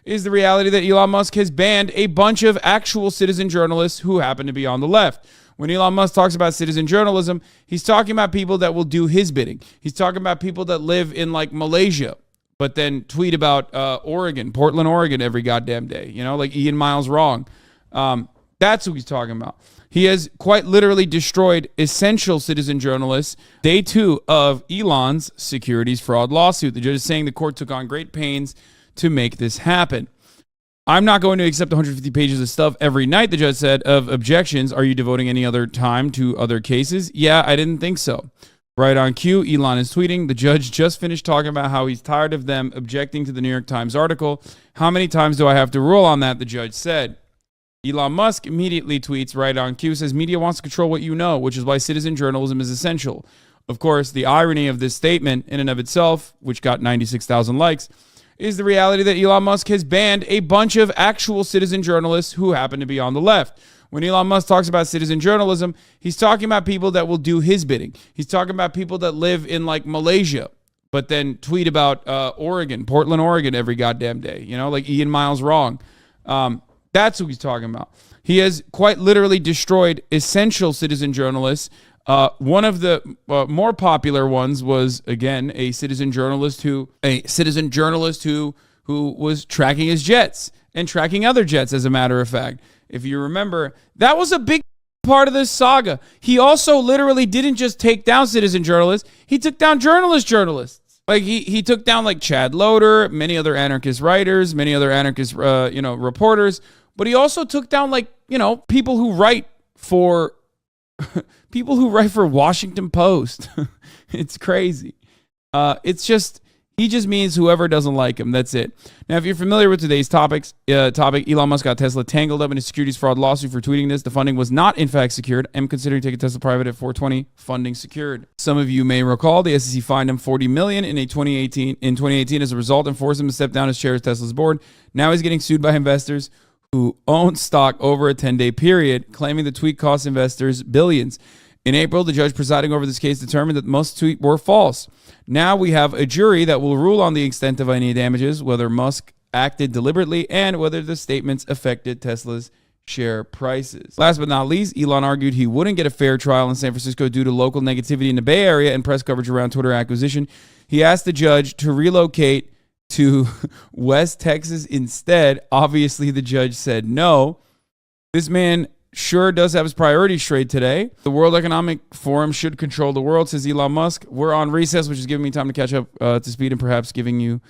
is the reality that Elon Musk has banned a bunch of actual citizen journalists who happen to be on the left. When Elon Musk talks about citizen journalism, he's talking about people that will do his bidding. He's talking about people that live in like Malaysia, but then tweet about Portland, Oregon every goddamn day. You know, like Ian Miles wrong. That's who he's talking about. He has quite literally destroyed essential citizen journalists. Day 2 of Elon's securities fraud lawsuit. The judge is saying the court took on great pains to make this happen. I'm not going to accept 150 pages of stuff every night, the judge said, of objections. Are you devoting any other time to other cases? Yeah, I didn't think so. Right on cue, Elon is tweeting, the judge just finished talking about how he's tired of them objecting to the New York Times article. How many times do I have to rule on that, the judge said. Elon Musk immediately tweets right on cue, says media wants to control what you know, which is why citizen journalism is essential. Of course, the irony of this statement in and of itself, which got 96,000 likes, is the reality that Elon Musk has banned a bunch of actual citizen journalists who happen to be on the left. When Elon Musk talks about citizen journalism, he's talking about people that will do his bidding. He's talking about people that live in like Malaysia, but then tweet about Portland, Oregon every goddamn day. You know, like Ian Miles wrong. That's who he's talking about. He has quite literally destroyed essential citizen journalists. One of the more popular ones was, again, a citizen journalist who was tracking his jets and tracking other jets, as a matter of fact. If you remember, that was a big part of this saga. He also literally didn't just take down citizen journalists. He took down journalists. Like he took down like Chad Loader, many other anarchist writers, many other anarchist, reporters. But he also took down people who write for Washington Post. It's crazy. He just means whoever doesn't like him. That's it. Now, if you're familiar with today's topic, Elon Musk got Tesla tangled up in a securities fraud lawsuit for tweeting this. The funding was not, in fact, secured. I'm considering taking Tesla private at 420. Funding secured. Some of you may recall the SEC fined him $40 million in 2018 as a result and forced him to step down as chair of Tesla's board. Now he's getting sued by investors who own stock over a 10-day period, claiming the tweet cost investors billions. In April, the judge presiding over this case determined that most tweets were false. Now we have a jury that will rule on the extent of any damages, whether Musk acted deliberately, and whether the statements affected Tesla's share prices. Last but not least, Elon argued he wouldn't get a fair trial in San Francisco due to local negativity in the Bay Area and press coverage around Twitter acquisition. He asked the judge to relocate to West Texas instead. Obviously, the judge said no. This man sure does have his priorities straight today. The World Economic Forum should control the world, says Elon Musk. We're on recess, which is giving me time to catch up to speed and perhaps giving you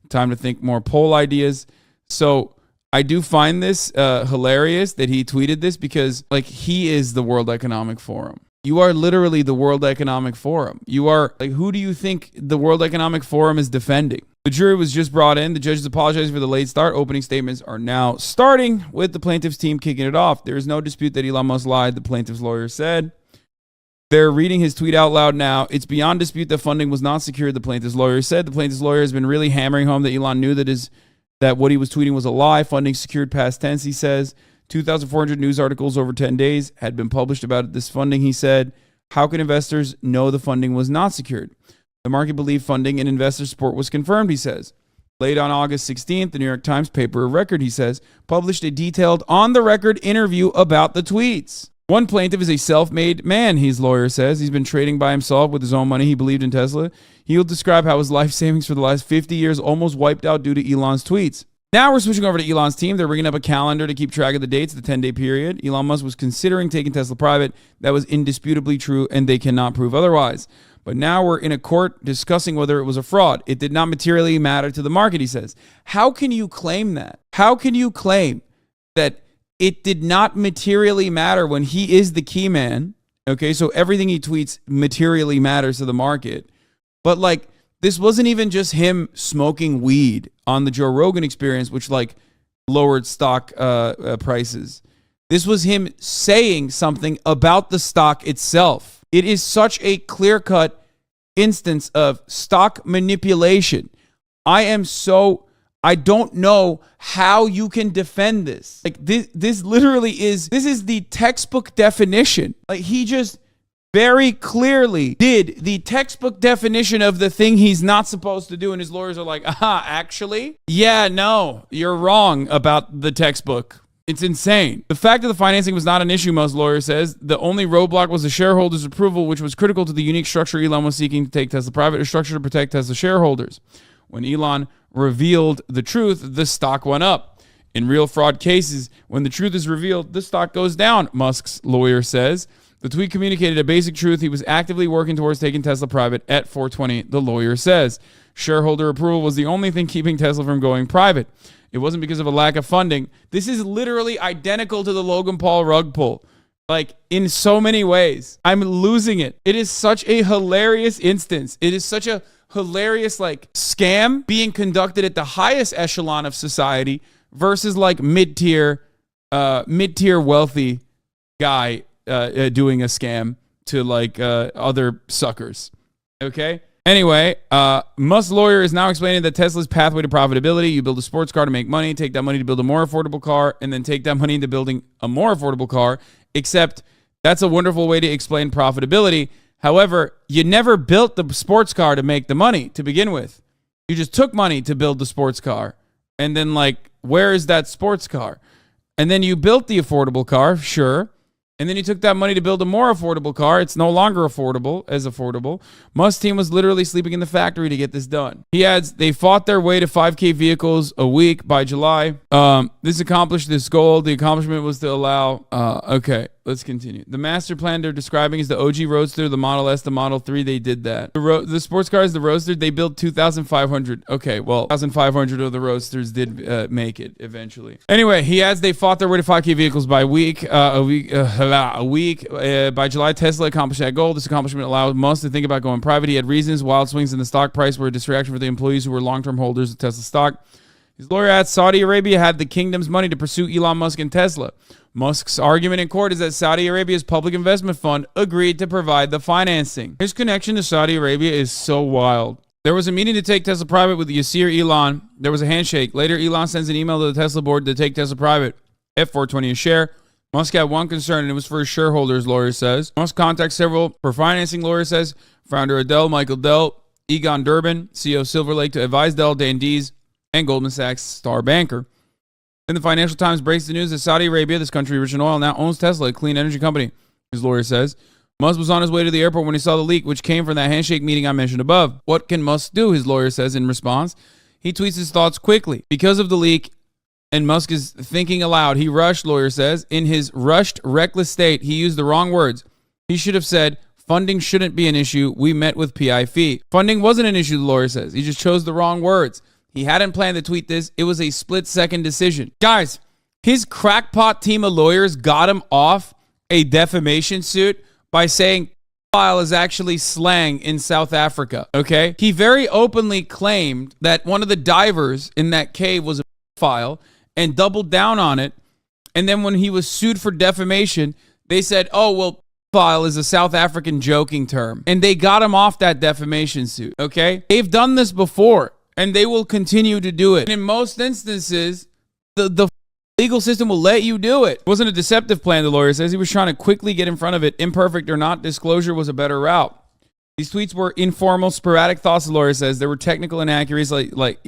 time to think more poll ideas. So I do find this hilarious that he tweeted this because he is the World Economic Forum. You are literally the World Economic Forum. You are who do you think the World Economic Forum is defending? The jury was just brought in. The judges apologized for the late start. Opening statements are now starting with the plaintiff's team kicking it off. There is no dispute that Elon Musk lied, the plaintiff's lawyer said. They're reading his tweet out loud now. It's beyond dispute that funding was not secured, the plaintiff's lawyer said. The plaintiff's lawyer has been really hammering home that Elon knew that what he was tweeting was a lie. Funding secured past tense, he says. 2,400 news articles over 10 days had been published about this funding, he said. How can investors know the funding was not secured? The market believed funding and investor support was confirmed, he says. Late on August 16th, the New York Times paper of record, he says, published a detailed on-the-record interview about the tweets. One plaintiff is a self-made man, his lawyer says. He's been trading by himself with his own money. He believed in Tesla. He will describe how his life savings for the last 50 years almost wiped out due to Elon's tweets. Now we're switching over to Elon's team. They're bringing up a calendar to keep track of the dates, the 10-day period. Elon Musk was considering taking Tesla private. That was indisputably true, and they cannot prove otherwise. But now we're in a court discussing whether it was a fraud. It did not materially matter to the market, he says. How can you claim that? How can you claim that it did not materially matter when he is the key man? Okay, so everything he tweets materially matters to the market. But this wasn't even just him smoking weed on the Joe Rogan Experience, which lowered stock prices. This was him saying something about the stock itself. It is such a clear-cut instance of stock manipulation. I don't know how you can defend this. This literally is the textbook definition. He just very clearly did the textbook definition of the thing he's not supposed to do. And his lawyers are like, actually? Yeah, no, you're wrong about the textbook. It's insane. The fact that the financing was not an issue, most lawyers says. The only roadblock was the shareholders' approval, which was critical to the unique structure Elon was seeking to take Tesla private, a structure to protect Tesla shareholders. When Elon revealed the truth, the stock went up. In real fraud cases, when the truth is revealed, the stock goes down, Musk's lawyer says. The tweet communicated a basic truth. He was actively working towards taking Tesla private at 420, the lawyer says. Shareholder approval was the only thing keeping Tesla from going private. It wasn't because of a lack of funding. This is literally identical to the Logan Paul rug pull. Like, in so many ways. I'm losing it. It is such a hilarious instance. It is such a hilarious, like, scam being conducted at the highest echelon of society versus, like, mid-tier wealthy guy doing a scam to, like, other suckers. Okay? Anyway, Musk's lawyer is now explaining that Tesla's pathway to profitability. You build a sports car to make money, take that money to build a more affordable car, and then take that money into building a more affordable car. Except that's a wonderful way to explain profitability. However, you never built the sports car to make the money to begin with. You just took money to build the sports car. And then, like, where is that sports car? And then you built the affordable car, sure. And then you took that money to build a more affordable car. It's no longer affordable. Musk's team was literally sleeping in the factory to get this done. He adds, they fought their way to 5K vehicles a week by July. This accomplished this goal. The accomplishment was to allow, okay, let's continue. The master plan they're describing is the OG Roadster, the Model S, the Model 3. They did that. The sports cars, the Roadster, they built 2,500. Okay, well, 2,500 of the Roadsters did make it eventually. Anyway, he adds they fought their way to 5K vehicles by a week. By July, Tesla accomplished that goal. This accomplishment allowed Musk to think about going private. He had reasons. Wild swings in the stock price were a distraction for the employees who were long-term holders of Tesla stock. His lawyer adds Saudi Arabia had the kingdom's money to pursue Elon Musk and Tesla. Musk's argument in court is that Saudi Arabia's public investment fund agreed to provide the financing. His connection to Saudi Arabia is so wild. There was a meeting to take Tesla private with Yasser Elon. There was a handshake. Later, Elon sends an email to the Tesla board to take Tesla private at $4.20 a share. Musk had one concern, and it was for his shareholders, lawyer says. Musk contacts several for financing, lawyer says. Founder of Dell, Michael Dell, Egon Durbin, CEO of Silver Lake, to advise Dell, Dan Dees, and Goldman Sachs star banker. Then the Financial Times breaks the news that Saudi Arabia, this country rich in oil, now owns Tesla, a clean energy company, his lawyer says. Musk was on his way to the airport when he saw the leak, which came from that handshake meeting I mentioned above. What can Musk do, his lawyer says in response. He tweets his thoughts quickly. Because of the leak, and Musk is thinking aloud. He rushed, lawyer says. In his rushed, reckless state, he used the wrong words. He should have said, funding shouldn't be an issue. We met with PI fee. Funding wasn't an issue, the lawyer says. He just chose the wrong words. He hadn't planned to tweet this. It was a split-second decision. Guys, his crackpot team of lawyers got him off a defamation suit by saying file is actually slang in South Africa, okay? He very openly claimed that one of the divers in that cave was a file and doubled down on it. And then when he was sued for defamation, they said, oh, well, file is a South African joking term. And they got him off that defamation suit, okay? They've done this before, and they will continue to do it. And in most instances, the legal system will let you do it. It wasn't a deceptive plan, the lawyer says. He was trying to quickly get in front of it. Imperfect or not, disclosure was a better route. These tweets were informal, sporadic thoughts, the lawyer says. There were technical inaccuracies like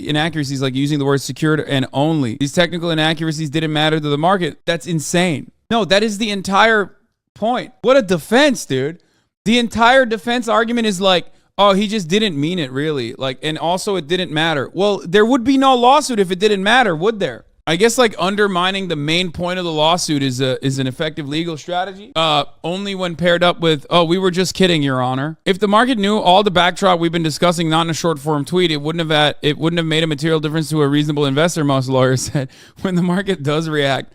using the word secured and only. These technical inaccuracies didn't matter to the market. That's insane. No, that is the entire point. What a defense, dude. The entire defense argument is like, oh, he just didn't mean it, really. Like, and also it didn't matter. Well, there would be no lawsuit if it didn't matter, would there? I guess like undermining the main point of the lawsuit is an effective legal strategy. Only when paired up with, oh, we were just kidding, Your Honor. If the market knew all the backdrop we've been discussing, not in a short form tweet, it wouldn't have made a material difference to a reasonable investor, most lawyers said. When the market does react,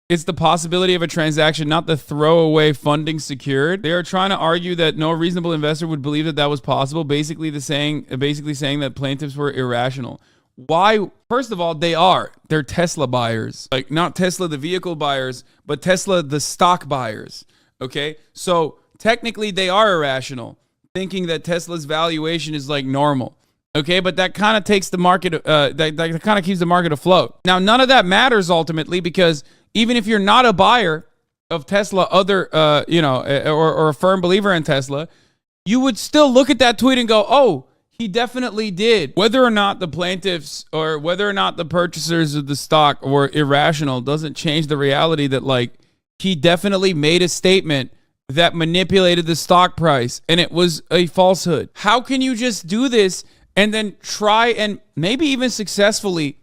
it's the possibility of a transaction, not the throwaway funding secured. They are trying to argue that no reasonable investor would believe that was possible, basically saying that plaintiffs were irrational. Why? First of all, they're Tesla buyers, like not Tesla the vehicle buyers, but Tesla the stock buyers. Okay, so technically they are irrational, thinking that Tesla's valuation is like normal. Okay, but that kind of takes the market, that kind of keeps the market afloat. Now, none of that matters ultimately, because even if you're not a buyer, of Tesla, or a firm believer in Tesla, you would still look at that tweet and go, oh, he definitely did. Whether or not the plaintiffs or whether or not the purchasers of the stock were irrational doesn't change the reality that, like, he definitely made a statement that manipulated the stock price, and it was a falsehood. How can you just do this and then try and maybe even successfully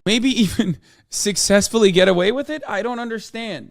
get away with it? I don't understand.